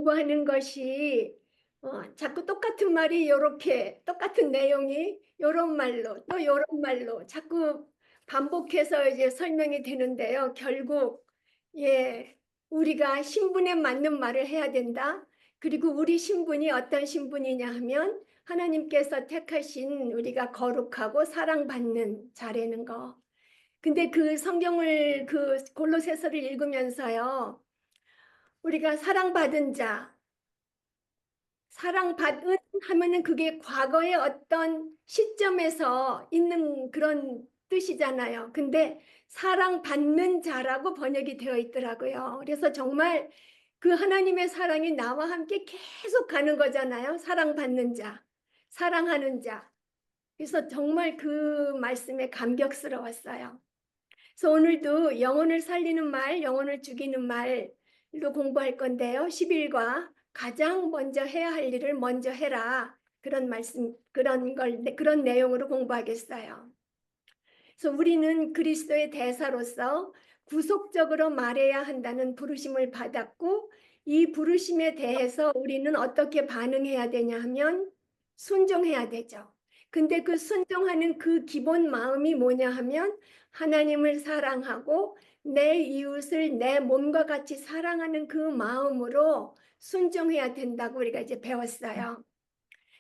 요구하는 것이 자꾸 똑같은 말이 요렇게 똑같은 내용이 요런 말로 또 요런 말로 자꾸 반복해서 이제 설명이 되는데요. 결국 예, 우리가 신분에 맞는 말을 해야 된다. 그리고 우리 신분이 어떤 신분이냐 하면 하나님께서 택하신 우리가 거룩하고 사랑받는 자라는 거. 근데 그 성경을 그 골로새서를 읽으면서요. 우리가 사랑받은 자, 사랑받은 하면은 그게 과거의 어떤 시점에서 있는 그런 뜻이잖아요. 근데 사랑받는 자라고 번역이 되어 있더라고요. 그래서 정말 그 하나님의 사랑이 나와 함께 계속 가는 거잖아요. 사랑받는 자, 사랑하는 자. 그래서 정말 그 말씀에 감격스러웠어요. 그래서 오늘도 영혼을 살리는 말, 영혼을 죽이는 말로 공부할 건데요. 10일과 가장 먼저 해야 할 일을 먼저 해라. 그런 말씀, 그런 내용으로 공부하겠어요. 그래서 우리는 그리스도의 대사로서 구속적으로 말해야 한다는 부르심을 받았고, 이 부르심에 대해서 우리는 어떻게 반응해야 되냐 하면 순종해야 되죠. 근데 그 순종하는 그 기본 마음이 뭐냐 하면 하나님을 사랑하고 내 이웃을 내 몸과 같이 사랑하는 그 마음으로 순종해야 된다고 우리가 이제 배웠어요.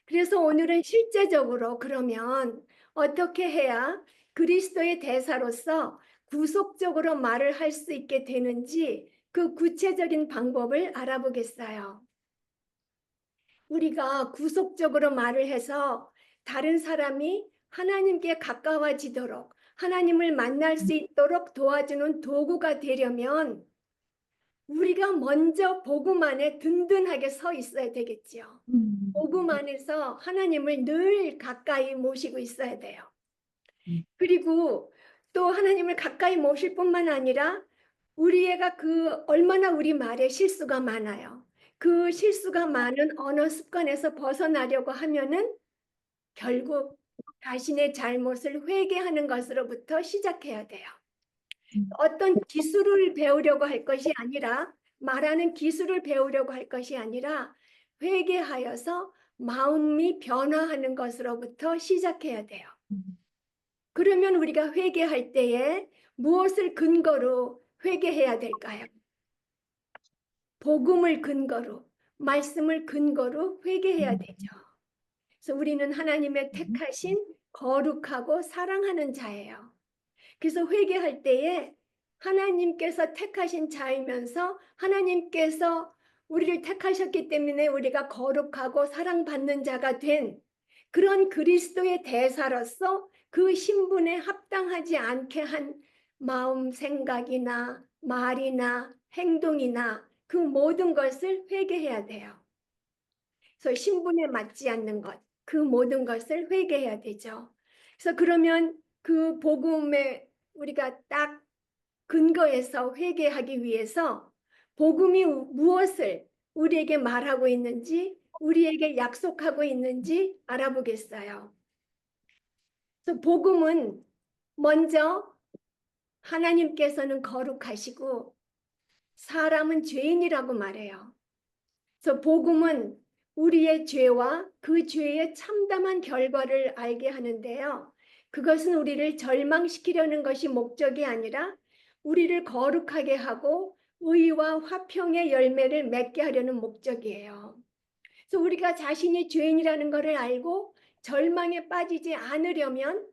그래서 오늘은 실제적으로 그러면 어떻게 해야 그리스도의 대사로서 구속적으로 말을 할 수 있게 되는지 그 구체적인 방법을 알아보겠어요. 우리가 구속적으로 말을 해서 다른 사람이 하나님께 가까워지도록 하나님을 만날 수 있도록 도와주는 도구가 되려면 우리가 먼저 복음 안에 든든하게 서 있어야 되겠지요. 복음 안에서 하나님을 늘 가까이 모시고 있어야 돼요. 그리고 또 하나님을 가까이 모실 뿐만 아니라 우리 애가 얼마나 우리 말에 실수가 많아요. 그 실수가 많은 언어 습관에서 벗어나려고 하면은 결국 자신의 잘못을 회개하는 것으로부터 시작해야 돼요. 어떤 기술을 배우려고 할 것이 아니라 말하는 기술을 배우려고 할 것이 아니라 회개하여서 마음이 변화하는 것으로부터 시작해야 돼요. 그러면 우리가 회개할 때에 무엇을 근거로 회개해야 될까요? 복음을 근거로, 말씀을 근거로 회개해야 되죠. 그래서 우리는 하나님의 택하신 거룩하고 사랑하는 자예요. 그래서 회개할 때에 하나님께서 택하신 자이면서 하나님께서 우리를 택하셨기 때문에 우리가 거룩하고 사랑받는 자가 된 그런 그리스도의 대사로서 그 신분에 합당하지 않게 한 마음, 생각이나 말이나 행동이나 그 모든 것을 회개해야 돼요. 그래서 신분에 맞지 않는 것, 그 모든 것을 회개해야 되죠. 그래서 그러면 그 복음에 우리가 딱 근거해서 회개하기 위해서 복음이 무엇을 우리에게 말하고 있는지, 우리에게 약속하고 있는지 알아보겠어요. 그래서 복음은 먼저 하나님께서는 거룩하시고 사람은 죄인이라고 말해요. 그래서 복음은 우리의 죄와 그 죄의 참담한 결과를 알게 하는데요. 그것은 우리를 절망시키려는 것이 목적이 아니라 우리를 거룩하게 하고 의와 화평의 열매를 맺게 하려는 목적이에요. 그래서 우리가 자신이 죄인이라는 것을 알고 절망에 빠지지 않으려면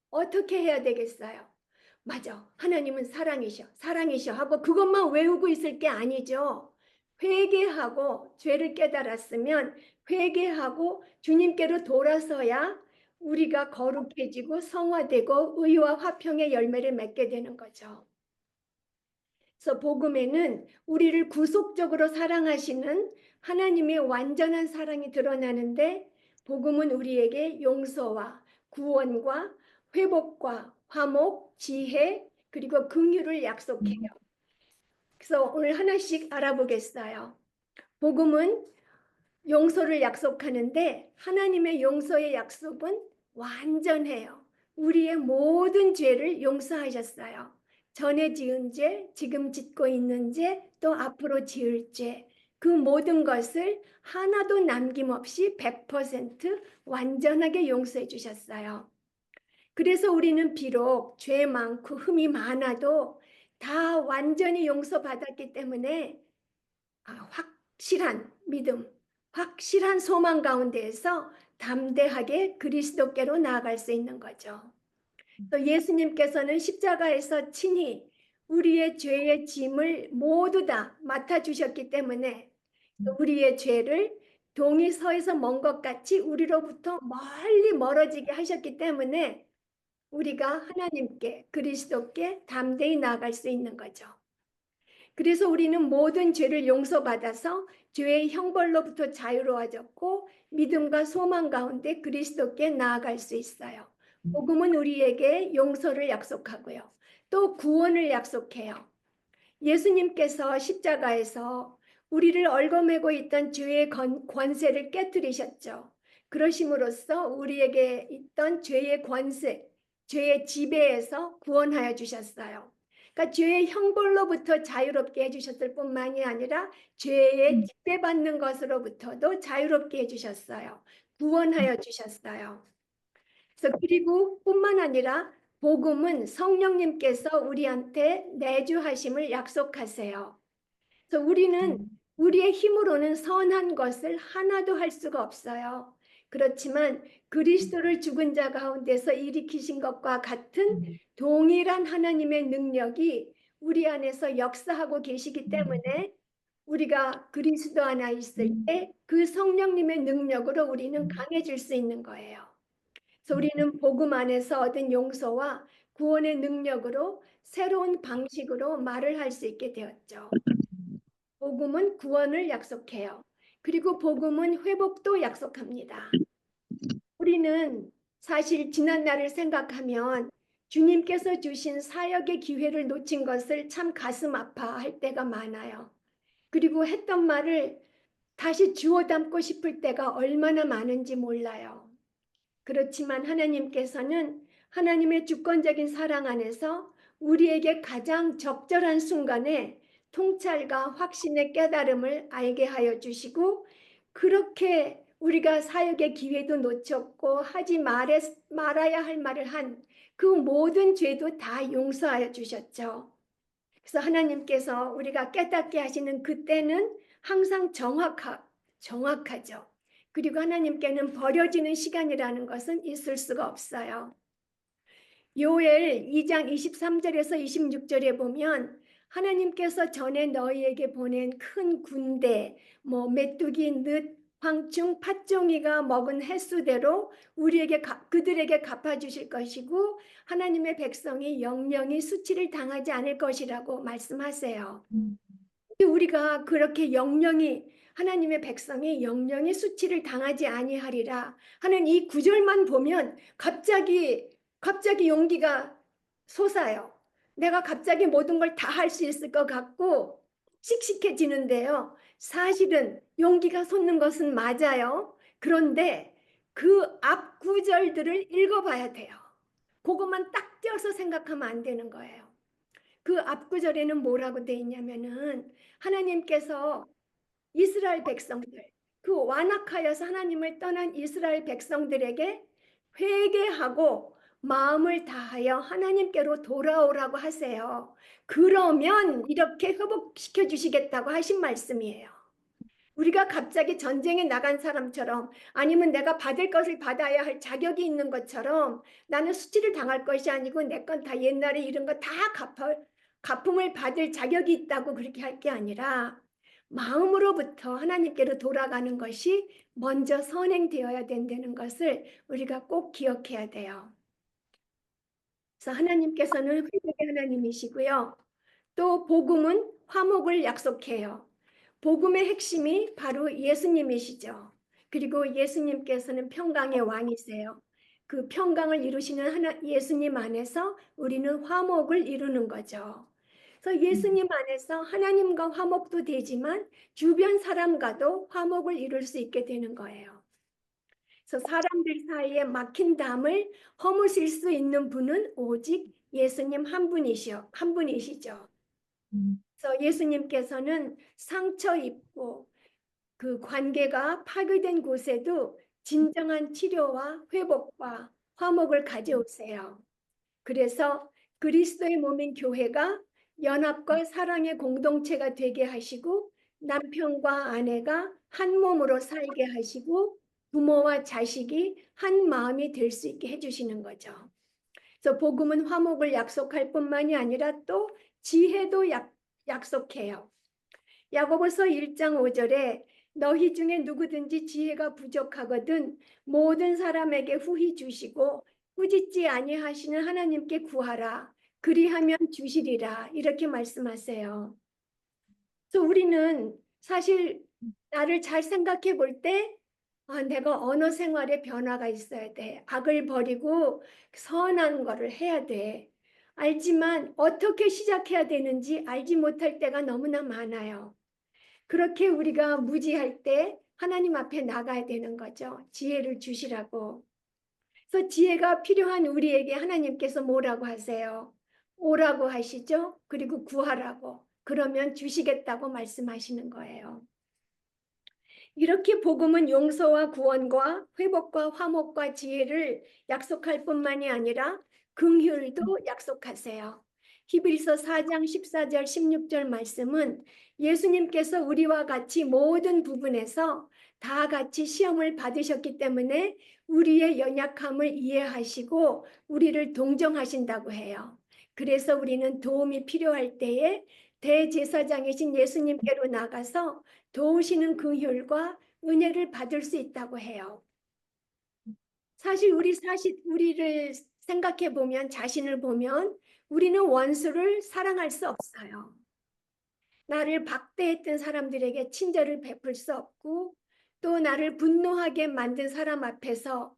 어떻게 해야 되겠어요? 맞아. 하나님은 사랑이셔. 사랑이셔 하고 그것만 외우고 있을 게 아니죠. 회개하고 죄를 깨달았으면 회개하고 주님께로 돌아서야 우리가 거룩해지고 성화되고 의와 화평의 열매를 맺게 되는 거죠. 그래서 복음에는 우리를 구속적으로 사랑하시는 하나님의 완전한 사랑이 드러나는데 복음은 우리에게 용서와 구원과 회복과 화목, 지혜 그리고 긍휼을 약속해요. 그래서 오늘 하나씩 알아보겠어요. 복음은 용서를 약속하는데 하나님의 용서의 약속은 완전해요. 우리의 모든 죄를 용서하셨어요. 전에 지은 죄, 지금 짓고 있는 죄, 또 앞으로 지을 죄. 그 모든 것을 하나도 남김없이 100% 완전하게 용서해 주셨어요. 그래서 우리는 비록 죄 많고 흠이 많아도 다 완전히 용서받았기 때문에 확실한 믿음, 확실한 소망 가운데에서 담대하게 그리스도께로 나아갈 수 있는 거죠. 또 예수님께서는 십자가에서 친히 우리의 죄의 짐을 모두 다 맡아주셨기 때문에 우리의 죄를 동이 서에서 먼 것 같이 우리로부터 멀리 멀어지게 하셨기 때문에 우리가 하나님께 그리스도께 담대히 나아갈 수 있는 거죠. 그래서 우리는 모든 죄를 용서받아서 죄의 형벌로부터 자유로워졌고 믿음과 소망 가운데 그리스도께 나아갈 수 있어요. 복음은 우리에게 용서를 약속하고요. 또 구원을 약속해요. 예수님께서 십자가에서 우리를 얽어매고 있던 죄의 권세를 깨뜨리셨죠. 그러심으로써 우리에게 있던 죄의 권세, 죄의 지배에서 구원하여 주셨어요. 그러니까 죄의 형벌로부터 자유롭게 해주셨을 뿐만이 아니라 죄의 지배받는 것으로부터도 자유롭게 해주셨어요. 구원하여 주셨어요. 그래서 그리고 뿐만 아니라 복음은 성령님께서 우리한테 내주하심을 약속하세요. 그래서 우리는 우리의 힘으로는 선한 것을 하나도 할 수가 없어요. 그렇지만 그리스도를 죽은 자 가운데서 일으키신 것과 같은 동일한 하나님의 능력이 우리 안에서 역사하고 계시기 때문에 우리가 그리스도 안에 있을 때 그 성령님의 능력으로 우리는 강해질 수 있는 거예요. 그래서 우리는 복음 안에서 얻은 용서와 구원의 능력으로 새로운 방식으로 말을 할 수 있게 되었죠. 복음은 구원을 약속해요. 그리고 복음은 회복도 약속합니다. 우리는 사실 지난 날을 생각하면 주님께서 주신 사역의 기회를 놓친 것을 참 가슴 아파할 때가 많아요. 그리고 했던 말을 다시 주워 담고 싶을 때가 얼마나 많은지 몰라요. 그렇지만 하나님께서는 하나님의 주권적인 사랑 안에서 우리에게 가장 적절한 순간에 통찰과 확신의 깨달음을 알게 하여 주시고, 그렇게 우리가 사역의 기회도 놓쳤고 하지 말아야 할 말을 한 그 모든 죄도 다 용서하여 주셨죠. 그래서 하나님께서 우리가 깨닫게 하시는 그때는 항상 정확하죠. 그리고 하나님께는 버려지는 시간이라는 것은 있을 수가 없어요. 요엘 2장 23절에서 26절에 보면 하나님께서 전에 너희에게 보낸 큰 군대, 메뚜기, 늑, 황충, 팥종이가 먹은 횟수대로 그들에게 갚아주실 것이고 하나님의 백성이 영영이 수치를 당하지 않을 것이라고 말씀하세요. 우리가 그렇게 하나님의 백성이 영영이 수치를 당하지 아니하리라 하는 이 구절만 보면 갑자기 용기가 솟아요. 내가 갑자기 모든 걸 다 할 수 있을 것 같고 씩씩해지는데요. 사실은 용기가 솟는 것은 맞아요. 그런데 그 앞 구절들을 읽어봐야 돼요. 그것만 딱 떼어서 생각하면 안 되는 거예요. 그 앞구절에는 뭐라고 돼 있냐면은 하나님께서 이스라엘 백성들, 그 완악하여서 하나님을 떠난 이스라엘 백성들에게 회개하고 마음을 다하여 하나님께로 돌아오라고 하세요. 그러면 이렇게 회복시켜 주시겠다고 하신 말씀이에요. 우리가 갑자기 전쟁에 나간 사람처럼 아니면 내가 받을 것을 받아야 할 자격이 있는 것처럼 나는 수치를 당할 것이 아니고 내 건 다 옛날에 이런 거 다 가품을 받을 자격이 있다고 그렇게 할 게 아니라 마음으로부터 하나님께로 돌아가는 것이 먼저 선행되어야 된다는 것을 우리가 꼭 기억해야 돼요. 그래서 하나님께서는 회복의 하나님이시고요. 또 복음은 화목을 약속해요. 복음의 핵심이 바로 예수님이시죠. 그리고 예수님께서는 평강의 왕이세요. 그 평강을 이루시는 예수님 안에서 우리는 화목을 이루는 거죠. 그래서 예수님 안에서 하나님과 화목도 되지만 주변 사람과도 화목을 이룰 수 있게 되는 거예요. 그래서 사람들 사이에 막힌 담을 허무실 수 있는 분은 오직 예수님 한 분이시죠. 그래서 예수님께서는 상처 입고 그 관계가 파괴된 곳에도 진정한 치료와 회복과 화목을 가져오세요. 그래서 그리스도의 몸인 교회가 연합과 사랑의 공동체가 되게 하시고 남편과 아내가 한 몸으로 살게 하시고 부모와 자식이 한 마음이 될 수 있게 해주시는 거죠. 그래서 복음은 화목을 약속할 뿐만이 아니라 또 지혜도 약속해요. 야고보서 1장 5절에 너희 중에 누구든지 지혜가 부족하거든 모든 사람에게 후히 주시고 꾸짖지 아니하시는 하나님께 구하라. 그리하면 주시리라. 이렇게 말씀하세요. 그래서 우리는 사실 나를 잘 생각해 볼 때 내가 언어 생활에 변화가 있어야 돼. 악을 버리고 선한 거를 해야 돼. 알지만 어떻게 시작해야 되는지 알지 못할 때가 너무나 많아요. 그렇게 우리가 무지할 때 하나님 앞에 나가야 되는 거죠. 지혜를 주시라고. 그래서 지혜가 필요한 우리에게 하나님께서 뭐라고 하세요? 오라고 하시죠. 그리고 구하라고. 그러면 주시겠다고 말씀하시는 거예요. 이렇게 복음은 용서와 구원과 회복과 화목과 지혜를 약속할 뿐만이 아니라 긍휼도 약속하세요. 히브리서 4장 14절 16절 말씀은 예수님께서 우리와 같이 모든 부분에서 다 같이 시험을 받으셨기 때문에 우리의 연약함을 이해하시고 우리를 동정하신다고 해요. 그래서 우리는 도움이 필요할 때에 대제사장이신 예수님께로 나가서 도우시는 긍휼과 은혜를 받을 수 있다고 해요. 사실 우리를 생각해 보면, 자신을 보면 우리는 원수를 사랑할 수 없어요. 나를 박대했던 사람들에게 친절을 베풀 수 없고 또 나를 분노하게 만든 사람 앞에서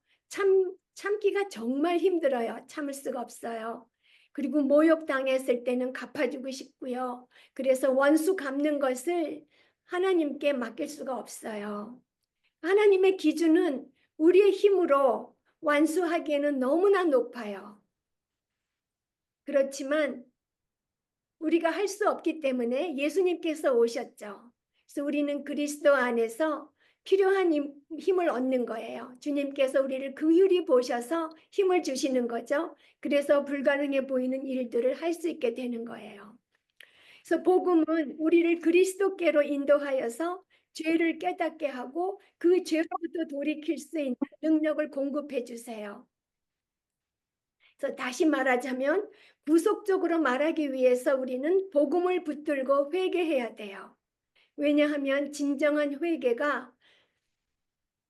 참기가 정말 힘들어요. 참을 수가 없어요. 그리고 모욕당했을 때는 갚아주고 싶고요. 그래서 원수 갚는 것을 하나님께 맡길 수가 없어요. 하나님의 기준은 우리의 힘으로 완수하기에는 너무나 높아요. 그렇지만 우리가 할 수 없기 때문에 예수님께서 오셨죠. 그래서 우리는 그리스도 안에서 필요한 힘을 얻는 거예요. 주님께서 우리를 긍휼히 보셔서 힘을 주시는 거죠. 그래서 불가능해 보이는 일들을 할 수 있게 되는 거예요. 그래서 복음은 우리를 그리스도께로 인도하여서 죄를 깨닫게 하고 그 죄로부터 돌이킬 수 있는 능력을 공급해 주세요. 그래서 다시 말하자면 구속적으로 말하기 위해서 우리는 복음을 붙들고 회개해야 돼요. 왜냐하면 진정한 회개가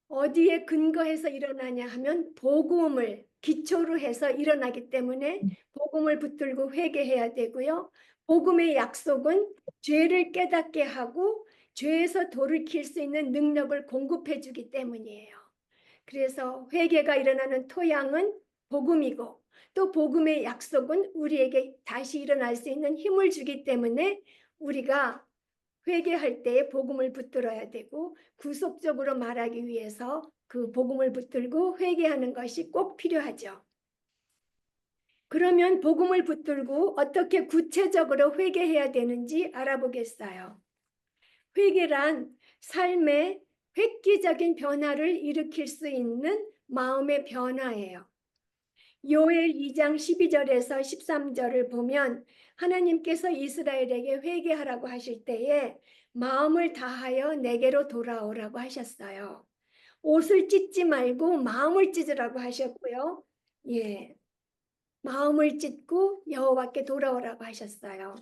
어디에 근거해서 일어나냐 하면 복음을 기초로 해서 일어나기 때문에 복음을 붙들고 회개해야 되고요. 복음의 약속은 죄를 깨닫게 하고 죄에서 돌이킬 수 있는 능력을 공급해 주기 때문이에요. 그래서 회개가 일어나는 토양은 복음이고 또 복음의 약속은 우리에게 다시 일어날 수 있는 힘을 주기 때문에 우리가 회개할 때에 복음을 붙들어야 되고 구속적으로 말하기 위해서 그 복음을 붙들고 회개하는 것이 꼭 필요하죠. 그러면 복음을 붙들고 어떻게 구체적으로 회개해야 되는지 알아보겠어요. 회개란 삶의 획기적인 변화를 일으킬 수 있는 마음의 변화예요. 요엘 2장 12절에서 13절을 보면 하나님께서 이스라엘에게 회개하라고 하실 때에 마음을 다하여 내게로 돌아오라고 하셨어요. 옷을 찢지 말고 마음을 찢으라고 하셨고요. 예, 마음을 찢고 여호와께 돌아오라고 하셨어요.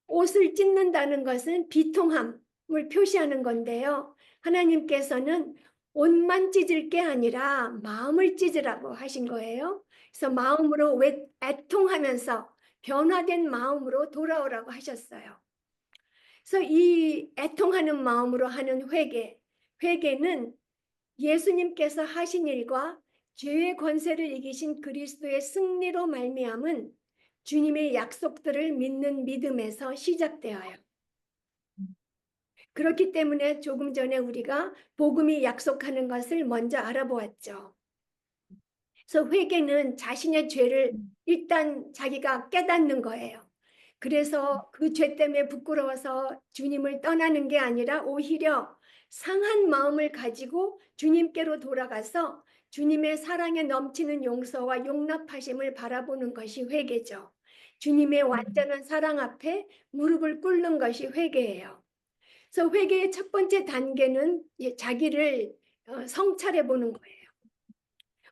옷을 찢는다는 것은 비통함을 표시하는 건데요. 하나님께서는 옷만 찢을 게 아니라 마음을 찢으라고 하신 거예요. 그래서 마음으로 애통하면서 변화된 마음으로 돌아오라고 하셨어요. 그래서 이 애통하는 마음으로 하는 회개는 예수님께서 하신 일과 죄의 권세를 이기신 그리스도의 승리로 말미암은 주님의 약속들을 믿는 믿음에서 시작되어요. 그렇기 때문에 조금 전에 우리가 복음이 약속하는 것을 먼저 알아보았죠. 그래서 회개는 자신의 죄를 일단 자기가 깨닫는 거예요. 그래서 그 죄 때문에 부끄러워서 주님을 떠나는 게 아니라 오히려 상한 마음을 가지고 주님께로 돌아가서 주님의 사랑에 넘치는 용서와 용납하심을 바라보는 것이 회개죠. 주님의 완전한 사랑 앞에 무릎을 꿇는 것이 회개예요. 그래서 회개의 첫 번째 단계는 자기를 성찰해 보는 거예요.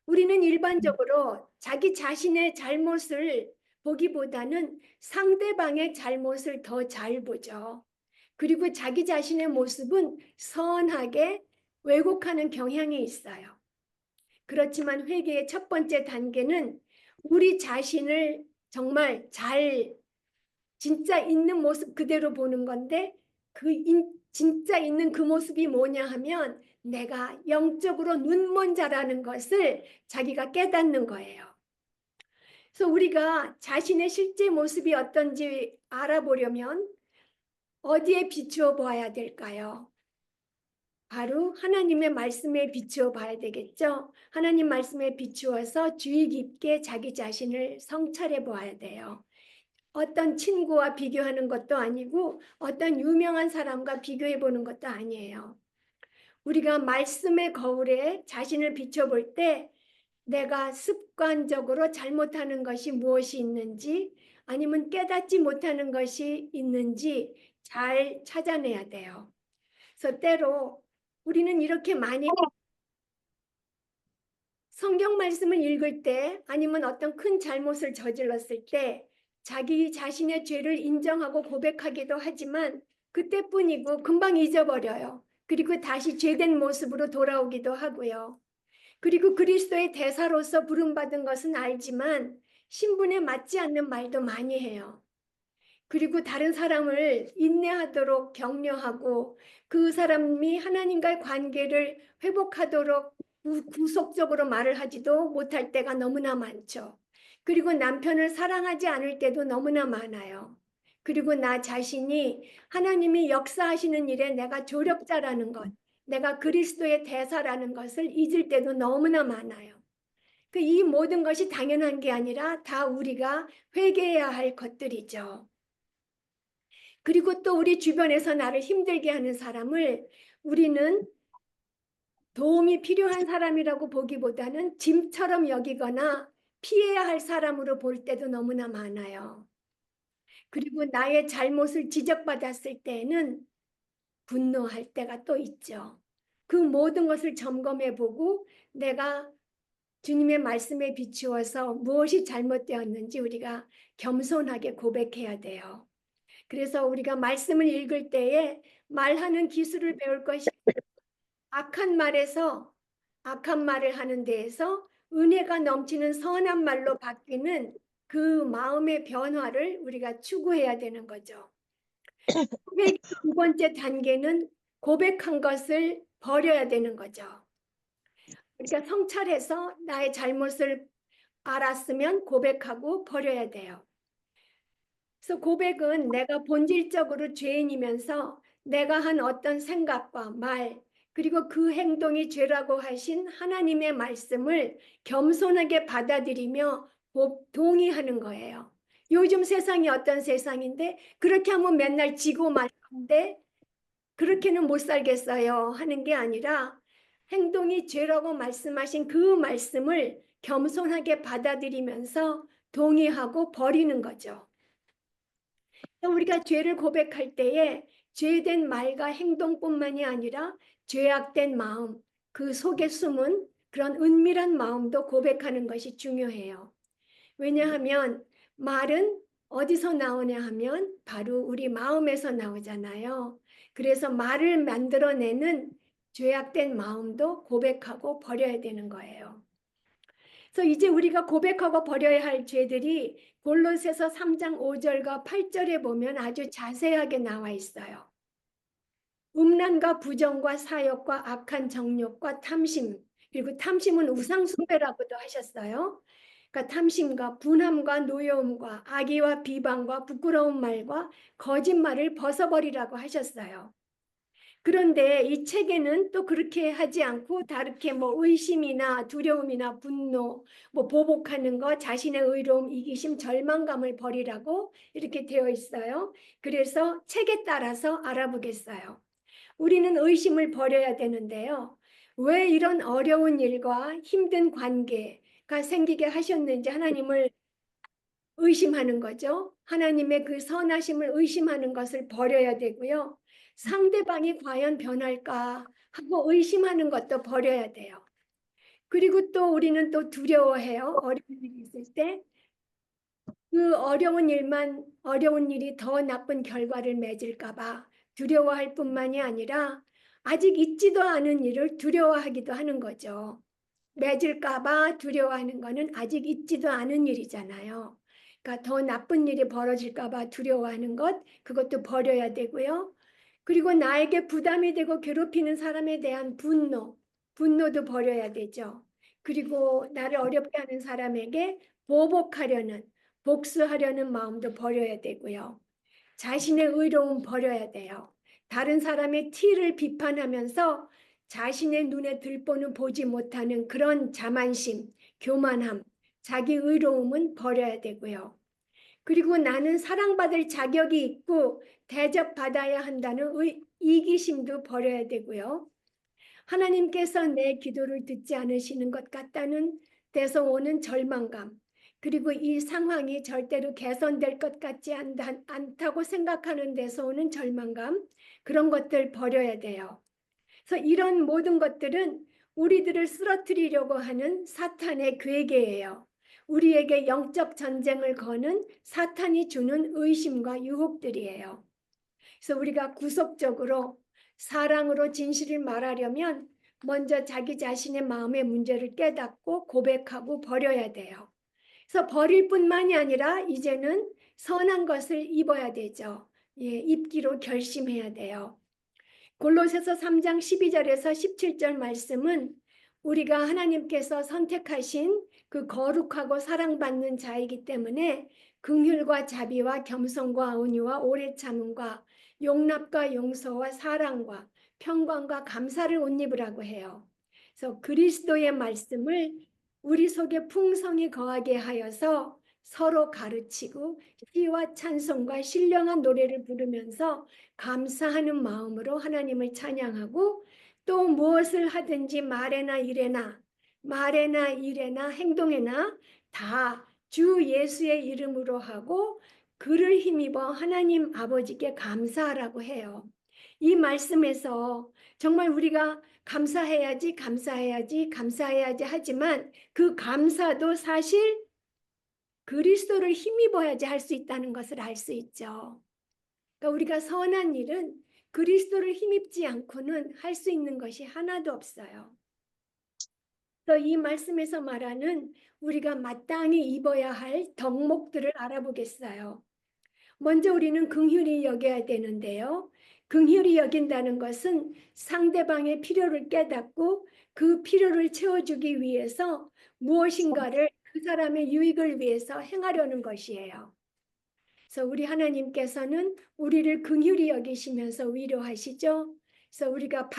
우리는 일반적으로 자기 자신의 잘못을 보기보다는 상대방의 잘못을 더 잘 보죠. 그리고 자기 자신의 모습은 선하게 왜곡하는 경향이 있어요. 그렇지만 회개의 첫 번째 단계는 우리 자신을 정말 잘 진짜 있는 모습 그대로 보는 건데 진짜 있는 그 모습이 뭐냐 하면 내가 영적으로 눈먼 자라는 것을 자기가 깨닫는 거예요. 그래서 우리가 자신의 실제 모습이 어떤지 알아보려면 어디에 비추어 보아야 될까요? 바로 하나님의 말씀에 비추어 봐야 되겠죠. 하나님 말씀에 비추어서 주의 깊게 자기 자신을 성찰해 보아야 돼요. 어떤 친구와 비교하는 것도 아니고 어떤 유명한 사람과 비교해 보는 것도 아니에요. 우리가 말씀의 거울에 자신을 비춰볼 때 내가 습관적으로 잘못하는 것이 무엇이 있는지 아니면 깨닫지 못하는 것이 있는지 잘 찾아내야 돼요. 그래서 때로 우리는 이렇게 많이 성경 말씀을 읽을 때 아니면 어떤 큰 잘못을 저질렀을 때 자기 자신의 죄를 인정하고 고백하기도 하지만 그때뿐이고 금방 잊어버려요. 그리고 다시 죄된 모습으로 돌아오기도 하고요. 그리고 그리스도의 대사로서 부름받은 것은 알지만 신분에 맞지 않는 말도 많이 해요. 그리고 다른 사람을 인내하도록 격려하고 그 사람이 하나님과의 관계를 회복하도록 구속적으로 말을 하지도 못할 때가 너무나 많죠. 그리고 남편을 사랑하지 않을 때도 너무나 많아요. 그리고 나 자신이 하나님이 역사하시는 일에 내가 조력자라는 것, 내가 그리스도의 대사라는 것을 잊을 때도 너무나 많아요. 이 모든 것이 당연한 게 아니라 다 우리가 회개해야 할 것들이죠. 그리고 또 우리 주변에서 나를 힘들게 하는 사람을 우리는 도움이 필요한 사람이라고 보기보다는 짐처럼 여기거나 피해야 할 사람으로 볼 때도 너무나 많아요. 그리고 나의 잘못을 지적받았을 때에는 분노할 때가 또 있죠. 그 모든 것을 점검해 보고 내가 주님의 말씀에 비추어서 무엇이 잘못되었는지 우리가 겸손하게 고백해야 돼요. 그래서 우리가 말씀을 읽을 때에 말하는 기술을 배울 것이 악한 말에서 악한 말을 하는 데에서 은혜가 넘치는 선한 말로 바뀌는 그 마음의 변화를 우리가 추구해야 되는 거죠. 고백의 두 번째 단계는 고백한 것을 버려야 되는 거죠. 그러니까 성찰해서 나의 잘못을 알았으면 고백하고 버려야 돼요. 그래서 고백은 내가 본질적으로 죄인이면서 내가 한 어떤 생각과 말 그리고 그 행동이 죄라고 하신 하나님의 말씀을 겸손하게 받아들이며 동의하는 거예요. 요즘 세상이 어떤 세상인데 그렇게 하면 맨날 지고 말는데 그렇게는 못 살겠어요 하는 게 아니라 행동이 죄라고 말씀하신 그 말씀을 겸손하게 받아들이면서 동의하고 버리는 거죠. 우리가 죄를 고백할 때에 죄된 말과 행동뿐만이 아니라 죄악된 마음, 그 속에 숨은 그런 은밀한 마음도 고백하는 것이 중요해요. 왜냐하면 말은 어디서 나오냐 하면 바로 우리 마음에서 나오잖아요. 그래서 말을 만들어내는 죄악된 마음도 고백하고 버려야 되는 거예요. 그래서 이제 우리가 고백하고 버려야 할 죄들이 골로새서 3장 5절과 8절에 보면 아주 자세하게 나와 있어요. 음란과 부정과 사욕과 악한 정욕과 탐심, 그리고 탐심은 우상숭배라고도 하셨어요. 그러니까 탐심과 분함과 노여움과 악의와 비방과 부끄러운 말과 거짓말을 벗어버리라고 하셨어요. 그런데 이 책에는 또 그렇게 하지 않고 다르게 뭐 의심이나 두려움이나 분노, 뭐 보복하는 거, 자신의 의로움, 이기심, 절망감을 버리라고 이렇게 되어 있어요. 그래서 책에 따라서 알아보겠어요. 우리는 의심을 버려야 되는데요. 왜 이런 어려운 일과 힘든 관계가 생기게 하셨는지 하나님을 의심하는 거죠. 하나님의 그 선하심을 의심하는 것을 버려야 되고요. 상대방이 과연 변할까 하고 의심하는 것도 버려야 돼요. 그리고 또 우리는 또 두려워해요. 어려운 일이 있을 때. 그 어려운 일이 더 나쁜 결과를 맺을까 봐 두려워할 뿐만이 아니라 아직 있지도 않은 일을 두려워하기도 하는 거죠. 맺을까 봐 두려워하는 거는 아직 있지도 않은 일이잖아요. 그러니까 더 나쁜 일이 벌어질까 봐 두려워하는 것, 그것도 버려야 되고요. 그리고 나에게 부담이 되고 괴롭히는 사람에 대한 분노도 버려야 되죠. 그리고 나를 어렵게 하는 사람에게 보복하려는, 복수하려는 마음도 버려야 되고요. 자신의 의로움 버려야 돼요. 다른 사람의 티를 비판하면서 자신의 눈에 들보는 보지 못하는 그런 자만심, 교만함, 자기 의로움은 버려야 되고요. 그리고 나는 사랑받을 자격이 있고 대접받아야 한다는 이기심도 버려야 되고요. 하나님께서 내 기도를 듣지 않으시는 것 같다는 데서 오는 절망감, 그리고 이 상황이 절대로 개선될 것 같지 않다고 생각하는 데서 오는 절망감, 그런 것들 버려야 돼요. 그래서 이런 모든 것들은 우리들을 쓰러뜨리려고 하는 사탄의 괴계예요. 우리에게 영적 전쟁을 거는 사탄이 주는 의심과 유혹들이에요. 그래서 우리가 구속적으로 사랑으로 진실을 말하려면 먼저 자기 자신의 마음의 문제를 깨닫고 고백하고 버려야 돼요. 그래서 버릴 뿐만이 아니라 이제는 선한 것을 입어야 되죠. 예, 입기로 결심해야 돼요. 골로새서 3장 12절에서 17절 말씀은 우리가 하나님께서 선택하신 그 거룩하고 사랑받는 자이기 때문에 긍휼과 자비와 겸손과 온유와 오래 참음과 용납과 용서와 사랑과 평강과 감사를 옷 입으라고 해요. 그래서 그리스도의 말씀을 우리 속에 풍성히 거하게 하여서 서로 가르치고 시와 찬송과 신령한 노래를 부르면서 감사하는 마음으로 하나님을 찬양하고 또 무엇을 하든지 말에나 일에나 행동에나 다 주 예수의 이름으로 하고 그를 힘입어 하나님 아버지께 감사하라고 해요. 이 말씀에서 정말 우리가 감사해야지 하지만 그 감사도 사실 그리스도를 힘입어야지 할 수 있다는 것을 알 수 있죠. 그러니까 우리가 선한 일은 그리스도를 힘입지 않고는 할 수 있는 것이 하나도 없어요. 그래서 이 말씀에서 말하는 우리가 마땅히 입어야 할 덕목들을 알아보겠어요. 먼저 우리는 긍휼히 여겨야 되는데요. 긍휼히 여긴다는 것은 상대방의 필요를 깨닫고 그 필요를 채워주기 위해서 무엇인가를 그 사람의 유익을 위해서 행하려는 것이에요. 그래서 우리 하나님께서는 우리를 긍휼히 여기시면서 위로하시죠. 그래서 우리가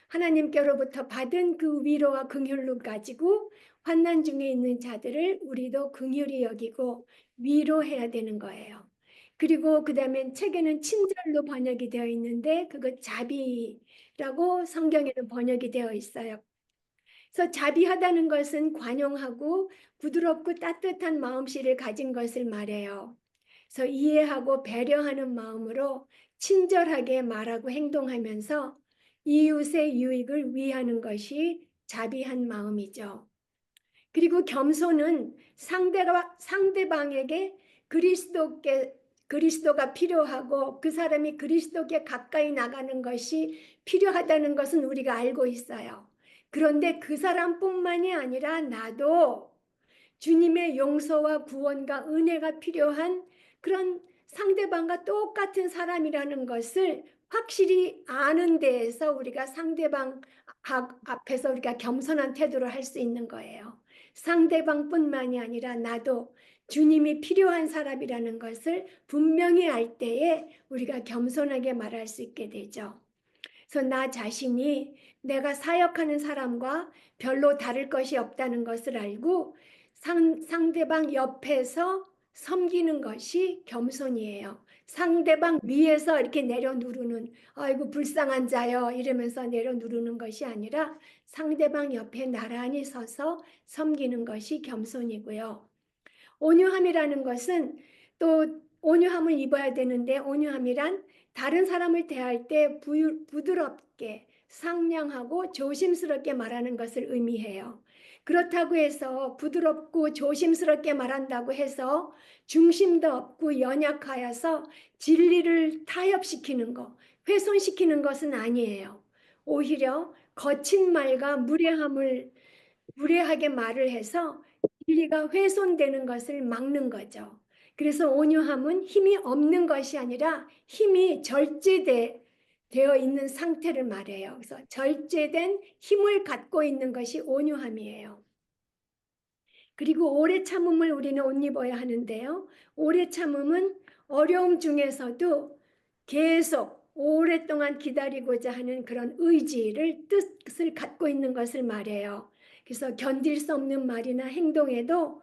하나님께로부터 받은 그 위로와 긍휼을 가지고 환난 중에 있는 자들을 우리도 긍휼히 여기고 위로해야 되는 거예요. 그리고 그다음에 책에는 친절로 번역이 되어 있는데 그거 자비라고 성경에는 번역이 되어 있어요. 그래서 자비하다는 것은 관용하고 부드럽고 따뜻한 마음씨를 가진 것을 말해요. 그래서 이해하고 배려하는 마음으로 친절하게 말하고 행동하면서 이웃의 유익을 위하는 것이 자비한 마음이죠. 그리고 겸손은 상대방에게 그리스도가 필요하고 그 사람이 그리스도께 가까이 나가는 것이 필요하다는 것은 우리가 알고 있어요. 그런데 그 사람뿐만이 아니라 나도 주님의 용서와 구원과 은혜가 필요한 그런 상대방과 똑같은 사람이라는 것을 확실히 아는 데에서 우리가 상대방 앞에서 우리가 겸손한 태도를 할 수 있는 거예요. 상대방뿐만이 아니라 나도 주님이 필요한 사람이라는 것을 분명히 알 때에 우리가 겸손하게 말할 수 있게 되죠. 그래서 나 자신이 내가 사역하는 사람과 별로 다를 것이 없다는 것을 알고 상대방 옆에서 섬기는 것이 겸손이에요. 상대방 위에서 이렇게 내려 누르는, 아이고 불쌍한 자여 이러면서 내려 누르는 것이 아니라 상대방 옆에 나란히 서서 섬기는 것이 겸손이고요. 온유함이라는 것은 또 온유함을 입어야 되는데, 온유함이란 다른 사람을 대할 때 부드럽게 상냥하고 조심스럽게 말하는 것을 의미해요. 그렇다고 해서 부드럽고 조심스럽게 말한다고 해서 중심도 없고 연약하여서 진리를 타협시키는 것, 훼손시키는 것은 아니에요. 오히려 거친 말과 무례하게 말을 해서 진리가 훼손되는 것을 막는 거죠. 그래서 온유함은 힘이 없는 것이 아니라 힘이 절제되어 있는 상태를 말해요. 그래서 절제된 힘을 갖고 있는 것이 온유함이에요. 그리고 오래 참음을 우리는 옷 입어야 하는데요. 오래 참음은 어려움 중에서도 계속 오랫동안 기다리고자 하는 그런 의지를, 뜻을 갖고 있는 것을 말해요. 그래서 견딜 수 없는 말이나 행동에도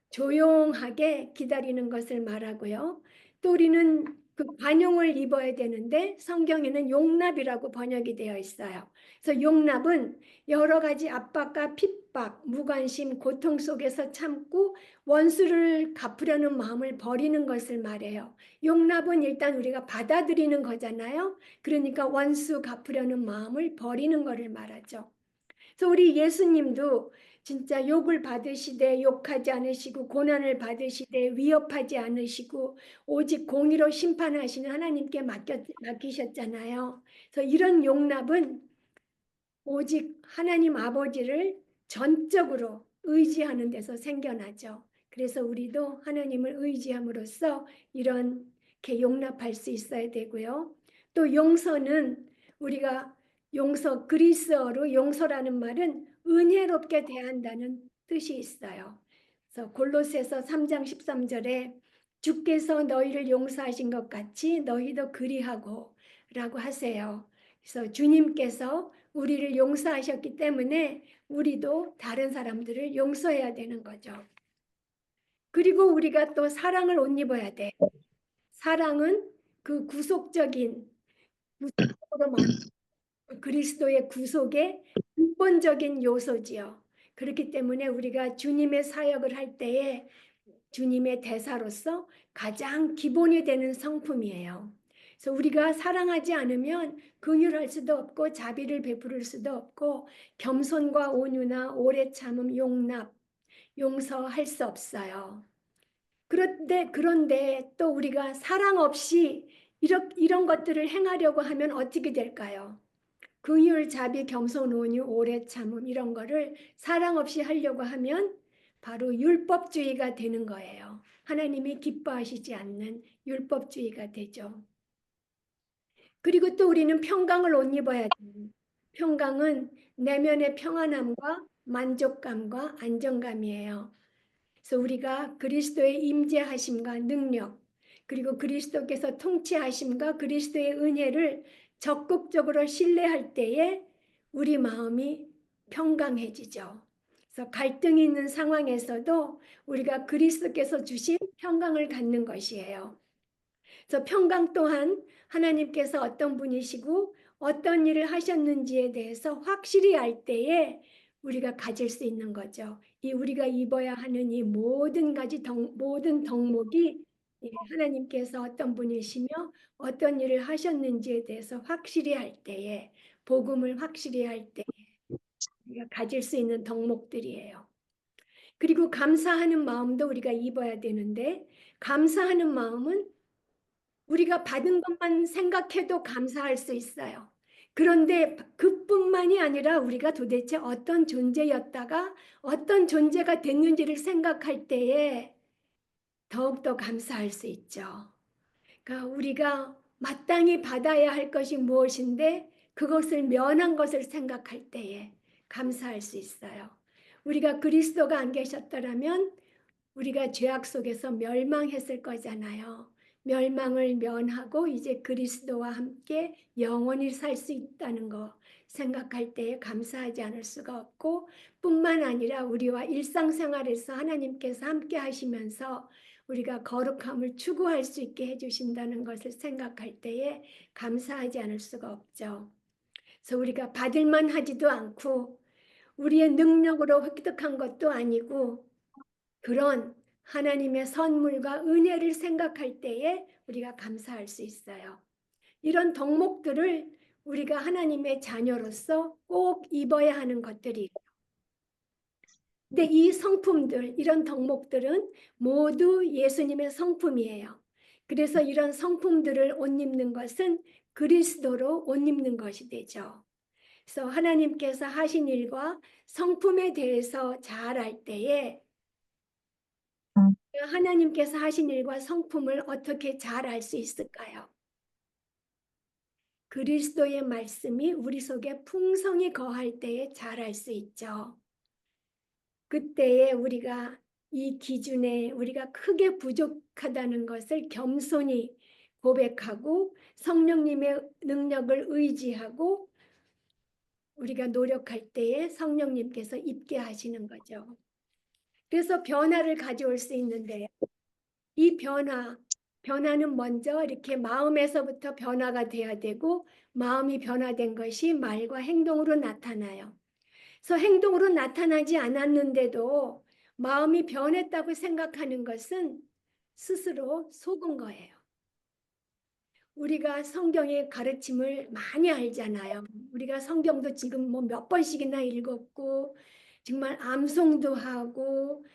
조용하게 기다리는 것을 말하고요. 또 우리는 그 관용을 입어야 되는데 성경에는 용납이라고 번역이 되어 있어요. 그래서 용납은 여러 가지 압박과 핍박, 무관심, 고통 속에서 참고 원수를 갚으려는 마음을 버리는 것을 말해요. 용납은 일단 우리가 받아들이는 거잖아요. 그러니까 원수 갚으려는 마음을 버리는 것을 말하죠. 그래서 우리 예수님도 진짜 욕을 받으시되 욕하지 않으시고 고난을 받으시되 위협하지 않으시고 오직 공의로 심판하시는 하나님께 맡기셨잖아요. 그래서 이런 용납은 오직 하나님 아버지를 전적으로 의지하는 데서 생겨나죠. 그래서 우리도 하나님을 의지함으로써 이렇게 용납할 수 있어야 되고요. 또 용서는 우리가 그리스어로 용서라는 말은 은혜롭게 대한다는 뜻이 있어요. 그래서 골로새서 3장 13절에 주께서 너희를 용서하신 것 같이 너희도 그리하고 라고 하세요. 그래서 주님께서 우리를 용서하셨기 때문에 우리도 다른 사람들을 용서해야 되는 거죠. 그리고 우리가 또 사랑을 옷 입어야 돼. 사랑은 그 구속적으로 그리스도의 구속의 근본적인 요소지요. 그렇기 때문에 우리가 주님의 사역을 할 때에 주님의 대사로서 가장 기본이 되는 성품이에요. 그래서 우리가 사랑하지 않으면 긍휼할 수도 없고 자비를 베풀을 수도 없고 겸손과 온유나 오래 참음, 용납, 용서할 수 없어요. 그런데 또 우리가 사랑 없이 이런 것들을 행하려고 하면 어떻게 될까요? 긍휼, 자비, 겸손, 온유, 오래 참음 이런 거를 사랑 없이 하려고 하면 바로 율법주의가 되는 거예요. 하나님이 기뻐하시지 않는 율법주의가 되죠. 그리고 또 우리는 평강을 옷 입어야 돼요. 평강은 내면의 평안함과 만족감과 안정감이에요. 그래서 우리가 그리스도의 임재하심과 능력, 그리고 그리스도께서 통치하심과 그리스도의 은혜를 적극적으로 신뢰할 때에 우리 마음이 평강해지죠. 그래서 갈등이 있는 상황에서도 우리가 그리스도께서 주신 평강을 갖는 것이에요. 그래서 평강 또한 하나님께서 어떤 분이시고 어떤 일을 하셨는지에 대해서 확실히 알 때에 우리가 가질 수 있는 거죠. 이 우리가 입어야 하는 이 모든 덕목이 하나님께서 어떤 분이시며 어떤 일을 하셨는지에 대해서 확실히 할 때에, 복음을 확실히 할 때에 우리가 가질 수 있는 덕목들이에요. 그리고 감사하는 마음도 우리가 입어야 되는데, 감사하는 마음은 우리가 받은 것만 생각해도 감사할 수 있어요. 그런데 그뿐만이 아니라 우리가 도대체 어떤 존재였다가 어떤 존재가 됐는지를 생각할 때에 더욱더 감사할 수 있죠. 그러니까 우리가 마땅히 받아야 할 것이 무엇인데 그것을 면한 것을 생각할 때에 감사할 수 있어요. 우리가 그리스도가 안 계셨더라면 우리가 죄악 속에서 멸망했을 거잖아요. 멸망을 면하고 이제 그리스도와 함께 영원히 살 수 있다는 거 생각할 때에 감사하지 않을 수가 없고, 뿐만 아니라 우리와 일상생활에서 하나님께서 함께 하시면서 우리가 거룩함을 추구할 수 있게 해주신다는 것을 생각할 때에 감사하지 않을 수가 없죠. 그래서 우리가 받을만 하지도 않고 우리의 능력으로 획득한 것도 아니고 그런 하나님의 선물과 은혜를 생각할 때에 우리가 감사할 수 있어요. 이런 덕목들을 우리가 하나님의 자녀로서 꼭 입어야 하는 것들이. 근데 이 성품들, 이런 덕목들은 모두 예수님의 성품이에요. 그래서 이런 성품들을 옷 입는 것은 그리스도로 옷 입는 것이 되죠. 그래서 하나님께서 하신 일과 성품에 대해서 잘 알 때에 하나님께서 하신 일과 성품을 어떻게 잘 알 수 있을까요? 그리스도의 말씀이 우리 속에 풍성히 거할 때에 잘 알 수 있죠. 그때에 우리가 이 기준에 우리가 크게 부족하다는 것을 겸손히 고백하고 성령님의 능력을 의지하고 우리가 노력할 때에 성령님께서 입게 하시는 거죠. 그래서 변화를 가져올 수 있는데 이 변화는 먼저 이렇게 마음에서부터 변화가 돼야 되고 마음이 변화된 것이 말과 행동으로 나타나요. 그래서 행동으로 나타나지 않았는데도 마음이 변했다고 생각하는 것은 스스로 속은 거예요. 우리가 성경의 가르침을 많이 알잖아요. 우리가 성경도 지금 뭐 몇 번씩이나 읽었고 정말 암송도 하고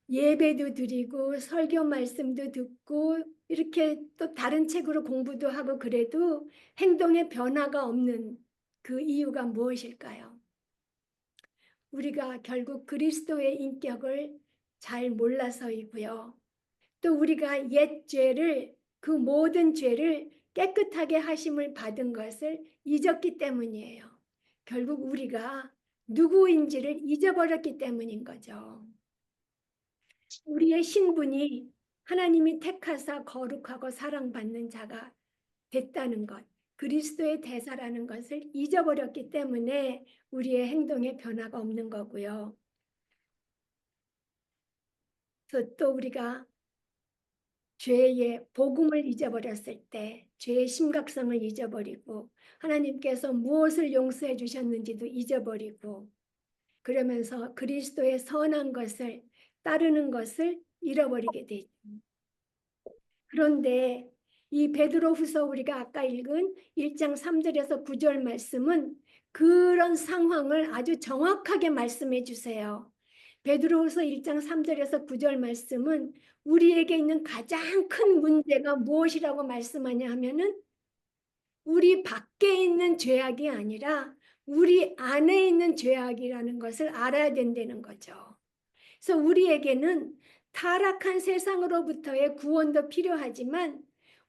예배도 드리고 설교 말씀도 듣고 이렇게 또 다른 책으로 공부도 하고 그래도 행동에 변화가 없는 그 이유가 무엇일까요? 우리가 결국 그리스도의 인격을 잘 몰라서이고요. 또 우리가 옛 죄를 그 모든 죄를 깨끗하게 하심을 받은 것을 잊었기 때문이에요. 결국 우리가 누구인지를 잊어버렸기 때문인 거죠. 우리의 신분이 하나님이 택하사 거룩하고 사랑받는 자가 됐다는 것, 그리스도의 대사라는 것을 잊어버렸기 때문에 우리의 행동에 변화가 없는 거고요. 또 우리가 죄의 복음을 잊어버렸을 때 죄의 심각성을 잊어버리고 하나님께서 무엇을 용서해 주셨는지도 잊어버리고 그러면서 그리스도의 선한 것을 따르는 것을 잃어버리게 되죠. 그런데 이 베드로후서 우리가 아까 읽은 1장 3절에서 9절 말씀은 그런 상황을 아주 정확하게 말씀해 주세요. 베드로후서 1장 3절에서 9절 말씀은 우리에게 있는 가장 큰 문제가 무엇이라고 말씀하냐 하면은 우리 밖에 있는 죄악이 아니라 우리 안에 있는 죄악이라는 것을 알아야 된다는 거죠. 그래서 우리에게는 타락한 세상으로부터의 구원도 필요하지만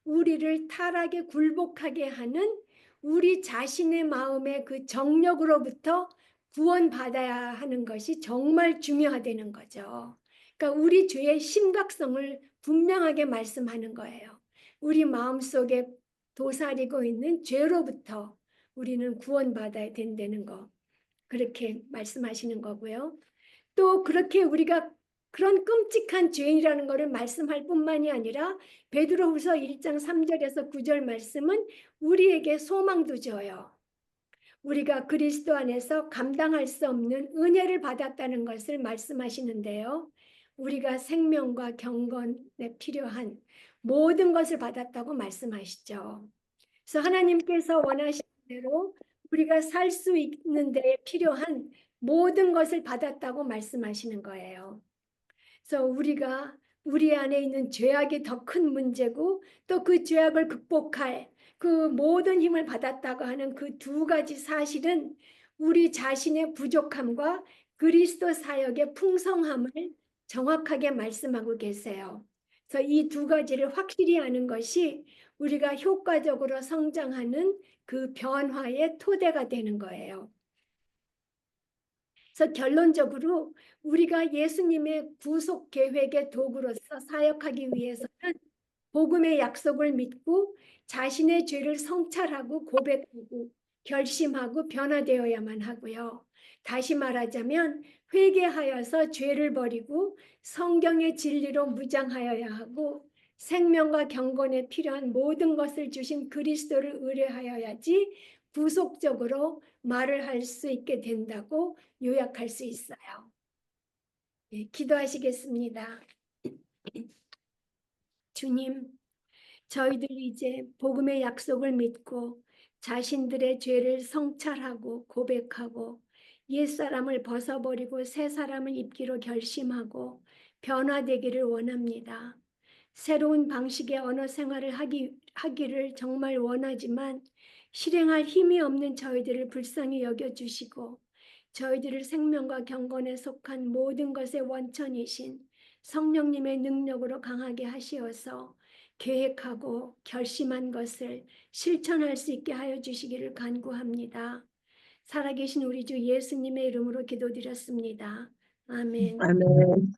우리를 타락에 굴복하게 하는 우리 자신의 마음의 그 정력으로부터 구원받아야 하는 것이 정말 중요하다는 거죠. 그러니까 우리 죄의 심각성을 분명하게 말씀하는 거예요. 우리 마음속에 도사리고 있는 죄로부터 우리는 구원받아야 된다는 거. 그렇게 말씀하시는 거고요. 또 그렇게 우리가 그런 끔찍한 죄인이라는 것을 말씀할 뿐만이 아니라 베드로후서 1장 3절에서 9절 말씀은 우리에게 소망도 줘요. 우리가 그리스도 안에서 감당할 수 없는 은혜를 받았다는 것을 말씀하시는데요. 우리가 생명과 경건에 필요한 모든 것을 받았다고 말씀하시죠. 그래서 하나님께서 원하시는 대로 우리가 살 수 있는 데 필요한 모든 것을 받았다고 말씀하시는 거예요. 그래서 우리가 우리 안에 있는 죄악이 더 큰 문제고 또 그 죄악을 극복할 그 모든 힘을 받았다고 하는 그 두 가지 사실은 우리 자신의 부족함과 그리스도 사역의 풍성함을 정확하게 말씀하고 계세요. 그래서 이 두 가지를 확실히 아는 것이 우리가 효과적으로 성장하는 그 변화의 토대가 되는 거예요. 그래서 결론적으로 우리가 예수님의 구속 계획의 도구로서 사역하기 위해서는 복음의 약속을 믿고 자신의 죄를 성찰하고 고백하고 결심하고 변화되어야만 하고요. 다시 말하자면 회개하여서 죄를 버리고 성경의 진리로 무장하여야 하고 생명과 경건에 필요한 모든 것을 주신 그리스도를 의뢰하여야지 구속적으로 말을 할 수 있게 된다고 요약할 수 있어요. 예, 기도하시겠습니다. 주님, 저희들이 이제 복음의 약속을 믿고 자신들의 죄를 성찰하고 고백하고 옛사람을 벗어버리고 새 사람을 입기로 결심하고 변화되기를 원합니다. 새로운 방식의 언어 생활을 하기를 정말 원하지만 실행할 힘이 없는 저희들을 불쌍히 여겨주시고 저희들을 생명과 경건에 속한 모든 것의 원천이신 성령님의 능력으로 강하게 하시어서 계획하고 결심한 것을 실천할 수 있게 하여 주시기를 간구합니다. 살아계신 우리 주 예수님의 이름으로 기도드렸습니다. 아멘. 아멘.